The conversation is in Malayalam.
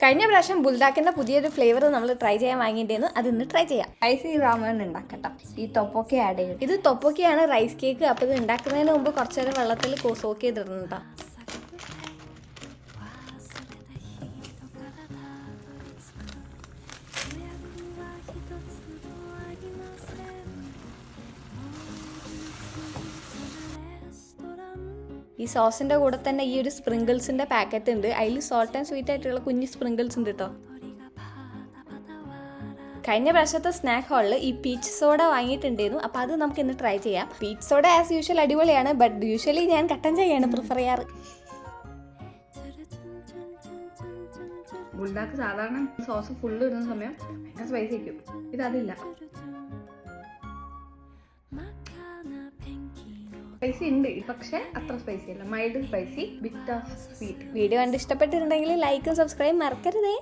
കഴിഞ്ഞ പ്രാവശ്യം ബുൾഡാക്കിൻ്റെ പുതിയൊരു ഫ്ലേവർ നമ്മൾ ട്രൈ ചെയ്യാൻ വാങ്ങിയിട്ടുണ്ടായിരുന്നു. അത് ഇന്ന് ട്രൈ ചെയ്യാം. റൈസ് രാമൻ ഉണ്ടാക്കട്ടോ. ഈ തൊപ്പൊക്കെ ആഡ് ചെയ്യും. ഇത് തൊപ്പൊക്കെയാണ് റൈസ് കേക്ക്. അപ്പോൾ ഇത് ഉണ്ടാക്കുന്നതിന് മുമ്പ് കുറച്ച് നേരം വെള്ളത്തിൽ സോക്ക് ചെയ്തിടുന്നുണ്ടോ. ഈ സോസിൻ്റെ കൂടെ തന്നെ ഈ ഒരു സ്പ്രിങ്കിൾസിൻ്റെ പാക്കറ്റ് ഉണ്ട്. അതിൽ സോൾട്ട് ആൻഡ് സ്വീറ്റ് ആയിട്ടുള്ള കുഞ്ഞ് സ്പ്രിങ്കിൾസ് ഉണ്ട് കേട്ടോ. കഴിഞ്ഞ പ്രാവശ്യത്തെ സ്നാക്ക് ഹാളിൽ ഈ പീച്ച് സോഡ വാങ്ങിയിട്ടുണ്ടായിരുന്നു. അപ്പോൾ അത് നമുക്ക് ഇന്ന് ട്രൈ ചെയ്യാം. പീച്ച് സോഡ ആസ് യൂഷ്വൽ അടിപൊളിയാണ്. ബട്ട് യൂഷ്വലി ഞാൻ കട്ടൻ ചായയാണ് പ്രിഫർ ചെയ്യാറ്. ബുൾഡാക്ക് സാധാരണ സോസ് ഫുള്ള് ഇടുന്ന സമയം ഭയങ്കര സ്പൈസി ആയിരിക്കും. ഇതതില്ല. സ്പൈസി ഉണ്ട്, പക്ഷെ അത്ര സ്പൈസി അല്ല. Mild spicy, bit of sweet. Video കണ്ട് ഇഷ്ടപ്പെട്ടിട്ടുണ്ടെങ്കിൽ ലൈക്കും സബ്സ്ക്രൈബ് മറക്കരുതേ.